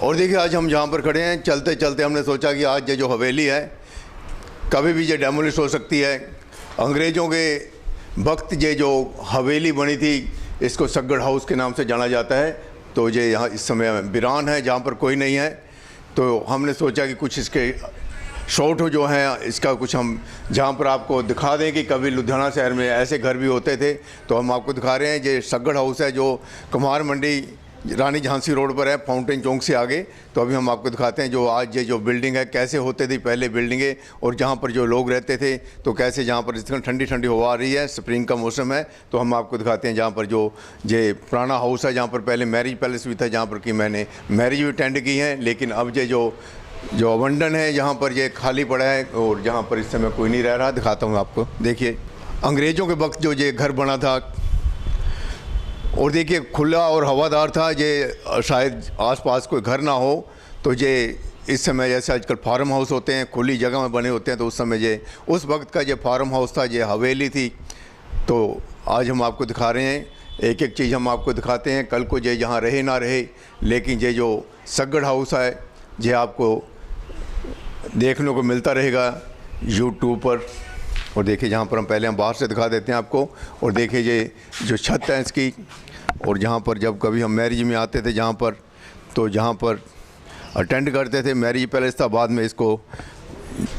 और देखिए आज हम जहाँ पर खड़े हैं, चलते चलते हमने सोचा कि आज ये जो हवेली है कभी भी ये डेमोलिश हो सकती है। अंग्रेज़ों के वक्त ये जो हवेली बनी थी इसको सक्गड़ हाउस के नाम से जाना जाता है। तो ये यहाँ इस समय वीरान है जहाँ पर कोई नहीं है। तो हमने सोचा कि कुछ इसके शॉट जो हैं इसका कुछ हम जहाँ पर आपको दिखा दें कि कभी लुधियाना शहर में ऐसे घर भी होते थे। तो हम आपको दिखा रहे हैं। ये सक्गड़ हाउस है जो कुम्हार मंडी रानी झांसी रोड पर है, फाउंटेन चौक से आगे। तो अभी हम आपको दिखाते हैं जो आज ये जो बिल्डिंग है कैसे होते थी पहले बिल्डिंगें, और जहाँ पर जो लोग रहते थे तो कैसे जहाँ पर इस तरह ठंडी ठंडी हवा आ रही है, स्प्रिंग का मौसम है। तो हम आपको दिखाते हैं जहाँ पर जो ये पुराना हाउस है जहाँ पर पहले मैरिज पैलेस भी था, जहाँ पर कि मैंने मैरिज भी अटेंड की है। लेकिन अब ये जो अबंडन है यहाँ पर ये खाली पड़ा है और जहाँ पर इस समय कोई नहीं रह रहा। दिखाता हूँ आपको। देखिए अंग्रेज़ों के वक्त जो ये घर बना था और देखिए खुला और हवादार था। ये शायद आसपास कोई घर ना हो तो ये इस समय जैसे आजकल फार्म हाउस होते हैं खुली जगह में बने होते हैं, तो उस समय ये उस वक्त का ये फार्म हाउस था, ये हवेली थी। तो आज हम आपको दिखा रहे हैं, एक एक चीज़ हम आपको दिखाते हैं। कल को ये यहाँ रहे ना रहे, लेकिन ये जो सक्गड़ हाउस है ये आपको देखने को मिलता रहेगा यूट्यूब पर। और देखिए जहाँ पर हम बाहर से दिखा देते हैं आपको। और देखिए ये जो छत है इसकी, और जहाँ पर जब कभी हम मैरिज में आते थे जहाँ पर, तो जहाँ पर अटेंड करते थे, मैरिज पैलेस था, बाद में इसको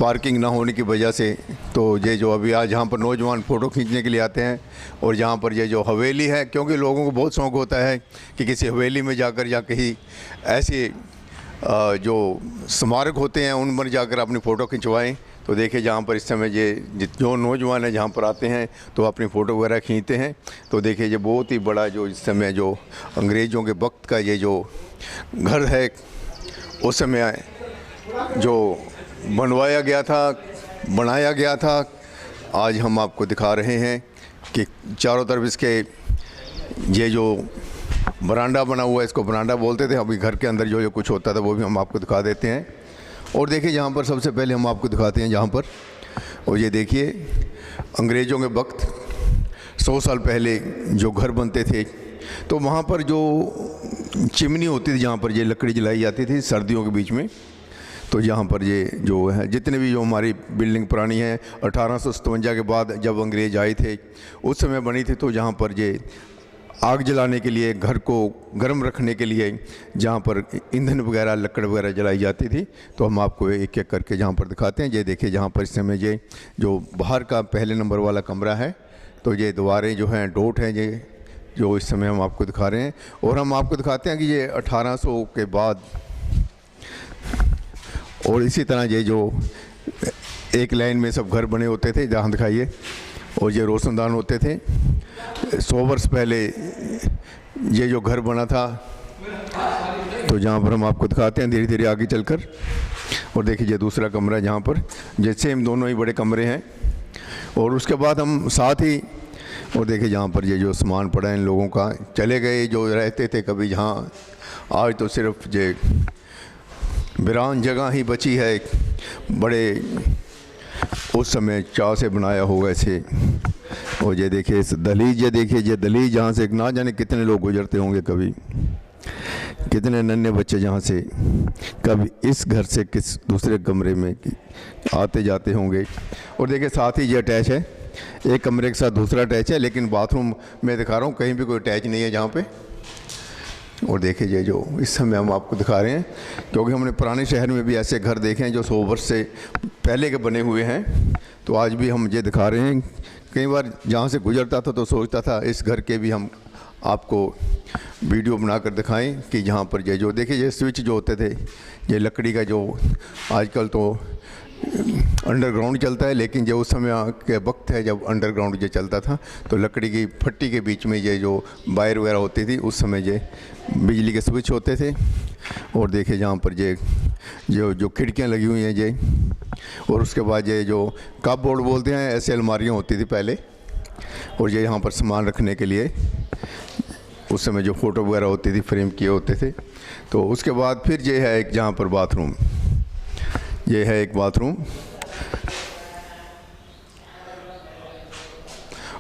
पार्किंग ना होने की वजह से तो ये जो अभी आज जहाँ पर नौजवान फ़ोटो खींचने के लिए आते हैं, और जहाँ पर ये जो हवेली है, क्योंकि लोगों को बहुत शौक़ होता है कि किसी हवेली में जाकर या कहीं ऐसे जो स्मारक होते हैं उन पर जाकर अपनी फ़ोटो खिंचवाएं। तो देखिए जहाँ पर इस समय ये जो नौजवान है जहाँ पर आते हैं तो अपनी फ़ोटो वगैरह खींचते हैं। तो देखिए ये बहुत ही बड़ा जो इस समय जो अंग्रेज़ों के वक्त का ये जो घर है उस समय जो बनवाया गया था, बनाया गया था, आज हम आपको दिखा रहे हैं कि चारों तरफ इसके ये जो बरांडा बना हुआ है, इसको बरांडा बोलते थे। अभी घर के अंदर जो कुछ होता था वो भी हम आपको दिखा देते हैं। और देखिए यहाँ पर सबसे पहले हम आपको दिखाते हैं जहाँ पर, और ये देखिए अंग्रेज़ों के वक्त 100 साल पहले जो घर बनते थे तो वहाँ पर जो चिमनी होती थी जहाँ पर ये लकड़ी जलाई जाती थी सर्दियों के बीच में। तो यहाँ पर ये जो है जितने भी जो हमारी बिल्डिंग पुरानी है 1857 के बाद जब अंग्रेज़ आए थे उस समय बनी थी। तो जहाँ पर ये आग जलाने के लिए, घर को गर्म रखने के लिए जहाँ पर ईंधन वगैरह लकड़ वगैरह जलाई जाती थी। तो हम आपको एक एक करके जहाँ पर दिखाते हैं। ये देखिए जहाँ पर इस समय ये जो बाहर का पहले नंबर वाला कमरा है, तो ये दीवारें जो हैं डोट हैं ये जो इस समय हम आपको दिखा रहे हैं। और हम आपको दिखाते हैं कि ये 1800 के बाद, और इसी तरह ये जो एक लाइन में सब घर बने होते थे जहाँ दिखाइए, और ये रोशनदान होते थे। 100 वर्ष पहले ये जो घर बना था, तो जहाँ पर हम आपको दिखाते हैं धीरे धीरे आगे चलकर। और देखिए ये दूसरा कमरा जहाँ पर ये सेम दोनों ही बड़े कमरे हैं। और उसके बाद हम साथ ही, और देखिए जहाँ पर ये जो सामान पड़ा है इन लोगों का, चले गए जो रहते थे कभी जहाँ, आज तो सिर्फ ये वीरान जगह ही बची है। बड़े उस समय चाव से बनाया होगा ऐसे। और ये देखिए इस दहलीज, ये देखिए ये दहलीज जहाँ से ना जाने कितने लोग गुजरते होंगे, कभी कितने नन्हे बच्चे जहाँ से कभी इस घर से किस दूसरे कमरे में आते जाते होंगे। और देखिए साथ ही ये अटैच है, एक कमरे के साथ दूसरा अटैच है, लेकिन बाथरूम मैं दिखा रहा हूँ कहीं भी कोई अटैच नहीं है जहाँ पे। और देखिए ये जो इस समय हम आपको दिखा रहे हैं, क्योंकि हमने पुराने शहर में भी ऐसे घर देखे हैं जो 100 वर्ष से पहले के बने हुए हैं। तो आज भी हम ये दिखा रहे हैं। कई बार जहाँ से गुजरता था तो सोचता था इस घर के भी हम आपको वीडियो बनाकर दिखाएं कि जहाँ पर ये जो देखिए ये स्विच जो होते थे, ये लकड़ी का, जो आजकल तो अंडरग्राउंड चलता है, लेकिन जो उस समय के वक्त है जब अंडरग्राउंड ये चलता था तो लकड़ी की फट्टी के बीच में ये जो वायर वगैरह होती थी उस समय ये बिजली के स्विच होते थे। और देखिए जहाँ पर ये जो खिड़कियाँ लगी हुई हैं ये, और उसके बाद ये जो कपबोर्ड बोलते हैं, ऐसे अलमारियाँ होती थी पहले। और ये यहाँ पर सामान रखने के लिए उस समय जो फ़ोटो वगैरह होती थी फ्रेम किए होते थे। तो उसके बाद फिर ये है एक जहाँ पर बाथरूम, ये है एक बाथरूम।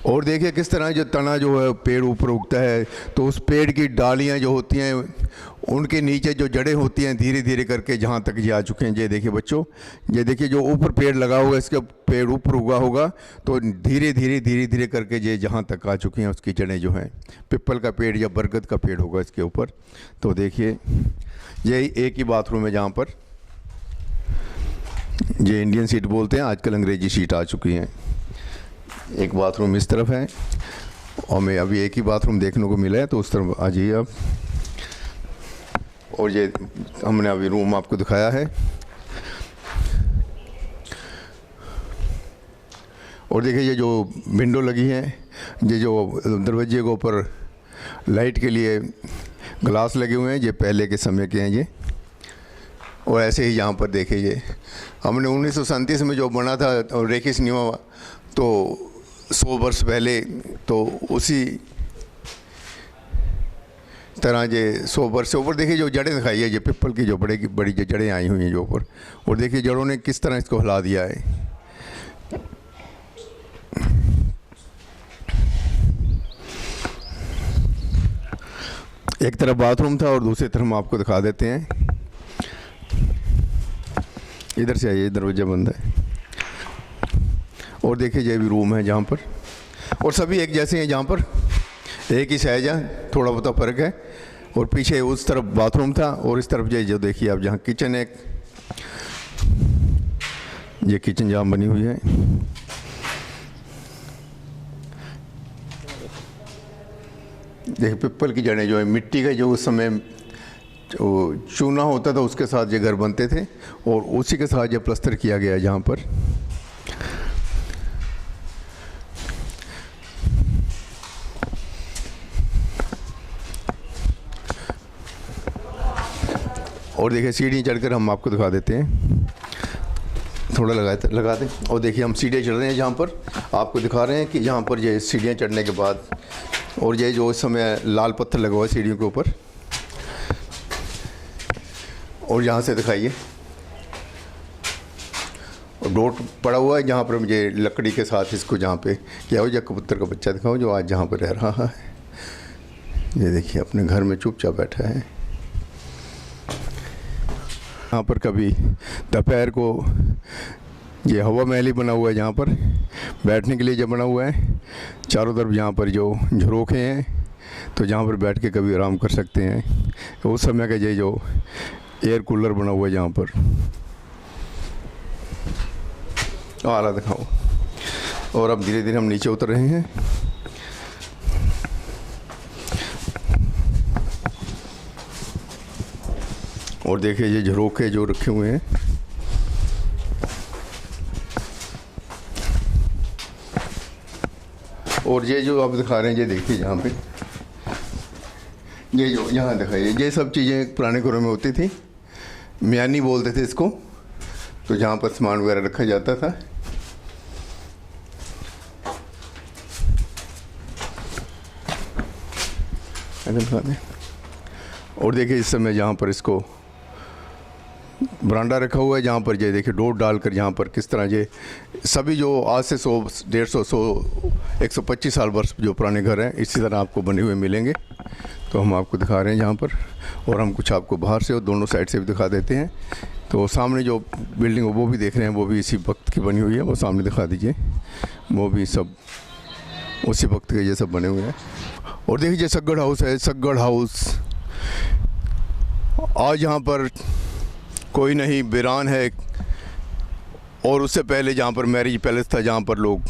और देखिए किस तरह जो तना जो है पेड़ ऊपर उगता है, तो उस पेड़ की डालियां जो होती हैं उनके नीचे जो जड़ें होती हैं धीरे धीरे करके जहाँ तक ये आ चुके हैं। ये देखिए बच्चों, ये देखिए जो ऊपर पेड़ लगा होगा, इसका पेड़ ऊपर उगा होगा, तो धीरे धीरे करके ये जहाँ तक आ चुकी हैं उसकी जड़ें जो हैं, पिपल का पेड़ या बरगद का पेड़ होगा इसके ऊपर। तो देखिए ये एक ही बाथरूम है जहाँ पर ये इंडियन सीट बोलते हैं, आजकल अंग्रेजी सीट आ चुकी हैं। एक बाथरूम इस तरफ है और मैं अभी एक ही बाथरूम देखने को मिला है, तो उस तरफ आ जाइए आप। और ये हमने अभी रूम आपको दिखाया है। और देखिए ये जो विंडो लगी है, ये जो दरवाजे के ऊपर लाइट के लिए ग्लास लगे हुए हैं, ये पहले के समय के हैं ये। और ऐसे ही यहाँ पर देखिए ये हमने 1937 में जो बना था रेखी सिनेमा, तो 100 वर्ष पहले, तो उसी तरह ये 100 वर्ष से ऊपर देखिए जो जड़ें दिखाई है, ये पिपल की जो बड़ी जो जड़ें आई हुई हैं जो ऊपर। और देखिए जड़ों ने किस तरह इसको हिला दिया है। एक तरफ बाथरूम था और दूसरी तरफ हम आपको दिखा देते हैं। इधर से आइए, दरवाजा बंद है। और देखिए ये भी रूम है जहाँ पर, और सभी एक जैसे हैं जहाँ पर, एक ही साइज है, थोड़ा बहुत फ़र्क है। और पीछे उस तरफ बाथरूम था और इस तरफ ये जो देखिए आप जहाँ किचन है, ये किचन जहाँ बनी हुई है। देखिए पिपल की जड़ें जो है, मिट्टी का जो उस समय जो चूना होता था उसके साथ ये घर बनते थे, और उसी के साथ ये प्लास्टर किया गया है जहाँ पर। और देखिए सीढ़ी चढ़कर हम आपको दिखा देते हैं, थोड़ा लगा दें। और देखिए हम सीढ़ियाँ चढ़ रहे हैं जहाँ पर, आपको दिखा रहे हैं कि यहाँ पर ये सीढ़ियाँ चढ़ने के बाद, और ये जो इस समय लाल पत्थर लगा हुआ है सीढ़ियों के ऊपर। और यहाँ से दिखाइए, और डोट पड़ा हुआ है जहाँ पर मुझे लकड़ी के साथ इसको, जहाँ पे क्या हो, या कबूतर का बच्चा दिखाओ जो आज जहाँ पर रह रहा है। ये देखिए अपने घर में चुपचाप बैठा है। यहाँ पर कभी दोपहर को ये हवा महल ही बना हुआ है, जहाँ पर बैठने के लिए जो बना हुआ है। चारों तरफ यहाँ पर जो झरोखे हैं, तो जहाँ पर बैठ के कभी आराम कर सकते हैं। उस समय का ये जो एयर कूलर बना हुआ है जहाँ पर, आला दिखाओ। और अब धीरे धीरे हम नीचे उतर रहे हैं। और देखिए ये झरोखे जो रखे हुए हैं, और ये जो आप दिखा रहे हैं, ये देखिए जहाँ पे ये जो यहाँ दिखाइए, ये सब चीज़ें पुराने घरों में होती थी। म्यानी बोलते थे इसको, तो जहाँ पर सामान वगैरह रखा जाता था। और देखिए इस समय जहाँ पर इसको बरांडा रखा हुआ है, जहाँ पर ये देखिए डोर डालकर, यहाँ पर किस तरह ये सभी जो आज से 100, 150, 100, 125 साल वर्ष जो पुराने घर हैं, इसी तरह आपको बने हुए मिलेंगे। तो हम आपको दिखा रहे हैं जहाँ पर, और हम कुछ आपको बाहर से और दोनों साइड से भी दिखा देते हैं। तो सामने जो बिल्डिंग वो भी देख रहे हैं, वो भी इसी वक्त की बनी हुई है, वो सामने दिखा दीजिए। वो भी सब उसी वक्त के ये सब बने हुए हैं। और देखिए ये सक्गड़ हाउस है, सक्गड़ हाउस। आज यहाँ पर कोई नहीं, वीरान है। और उससे पहले जहाँ पर मैरिज पैलेस था, जहाँ पर लोग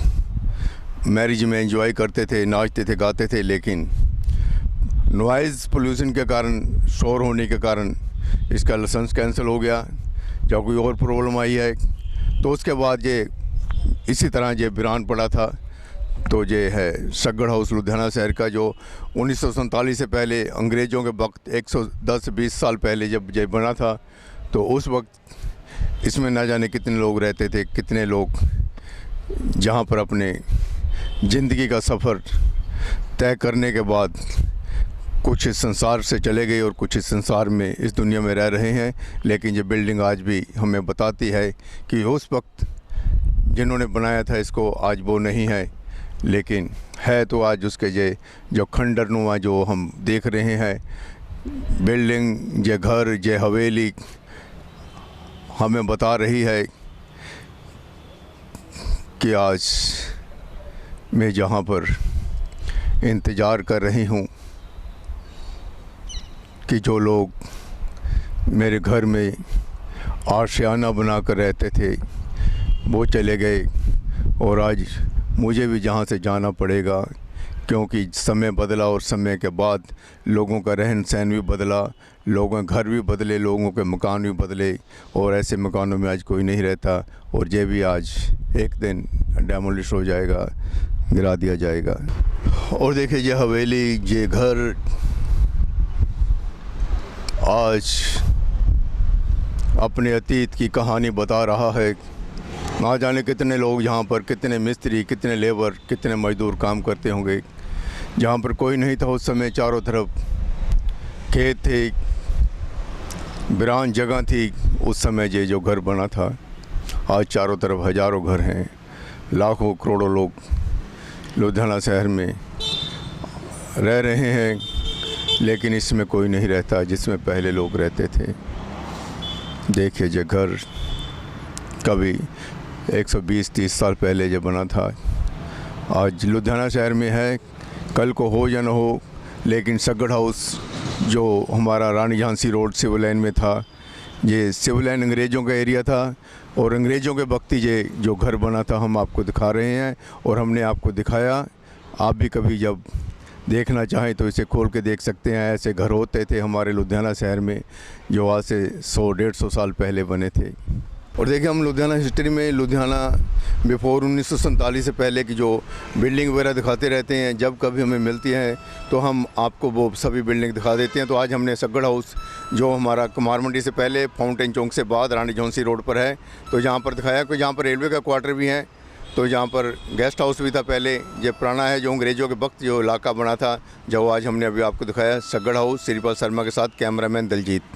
मैरिज में एंजॉय करते थे, नाचते थे, गाते थे। लेकिन नॉइज़ पोल्यूशन के कारण, शोर होने के कारण इसका लाइसेंस कैंसिल हो गया, या कोई और प्रॉब्लम आई है। तो उसके बाद ये इसी तरह ये वीरान पड़ा था। तो ये है सक्गड़ हाउस लुधियाना शहर का, जो 1947 से पहले अंग्रेज़ों के वक्त 110-20 साल पहले जब ये बना था, तो उस वक्त इसमें ना जाने कितने लोग रहते थे, कितने लोग जहाँ पर अपने ज़िंदगी का सफ़र तय करने के बाद कुछ इस संसार से चले गए और कुछ इस संसार में, इस दुनिया में रह रहे हैं। लेकिन ये बिल्डिंग आज भी हमें बताती है कि उस वक्त जिन्होंने बनाया था इसको, आज वो नहीं है। लेकिन है तो आज उसके जो खंडरनुमा जो हम देख रहे हैं, बिल्डिंग, जे घर, जे हवेली हमें बता रही है कि आज मैं जहाँ पर इंतज़ार कर रही हूँ कि जो लोग मेरे घर में आशियाना बनाकर रहते थे वो चले गए, और आज मुझे भी जहाँ से जाना पड़ेगा, क्योंकि समय बदला और समय के बाद लोगों का रहन सहन भी बदला, लोगों के घर भी बदले, लोगों के मकान भी बदले, और ऐसे मकानों में आज कोई नहीं रहता, और ये भी आज एक दिन डेमोलिश हो जाएगा, गिरा दिया जाएगा। और देखिए ये हवेली, ये घर आज अपने अतीत की कहानी बता रहा है। ना जाने कितने लोग यहाँ पर, कितने मिस्त्री, कितने लेबर, कितने मज़दूर काम करते होंगे। जहाँ पर कोई नहीं था उस समय चारों तरफ खेत थे, वीरान जगह थी उस समय ये जो घर बना था। आज चारों तरफ हज़ारों घर हैं, लाखों करोड़ों लोग लुधियाना शहर में रह रहे हैं, लेकिन इसमें कोई नहीं रहता जिसमें पहले लोग रहते थे। देखिए ये घर कभी 120-30 साल पहले जो बना था, आज लुधियाना शहर में है, कल को हो या न हो, लेकिन सगड़ हाउस जो हमारा रानी झांसी रोड सिविल लाइन में था, ये सिविल लाइन अंग्रेज़ों का एरिया था, और अंग्रेज़ों के वक्त ही ये जो घर बना था हम आपको दिखा रहे हैं, और हमने आपको दिखाया। आप भी कभी जब देखना चाहें तो इसे खोल के देख सकते हैं। ऐसे घर होते थे हमारे लुधियाना शहर में जो आज से 100-150 साल पहले बने थे। और देखिए हम लुधियाना हिस्ट्री में लुधियाना बिफोर 1947 से पहले की जो बिल्डिंग वगैरह दिखाते रहते हैं। जब कभी हमें मिलती हैं तो हम आपको वो सभी बिल्डिंग दिखा देते हैं। तो आज हमने सगड़ हाउस जो हमारा कुमार मंडी से पहले फाउंटेन चौक से बाद रानी झांसी रोड पर है, तो यहाँ पर दिखाया कि जहाँ पर रेलवे का क्वार्टर भी है, तो यहाँ पर गेस्ट हाउस भी था पहले। ये पुराना है जो अंग्रेज़ों के वक्त जो इलाका बना था, जो आज हमने अभी आपको दिखाया सगड़ हाउस। श्रीपाल शर्मा के साथ कैमरामैन दलजीत।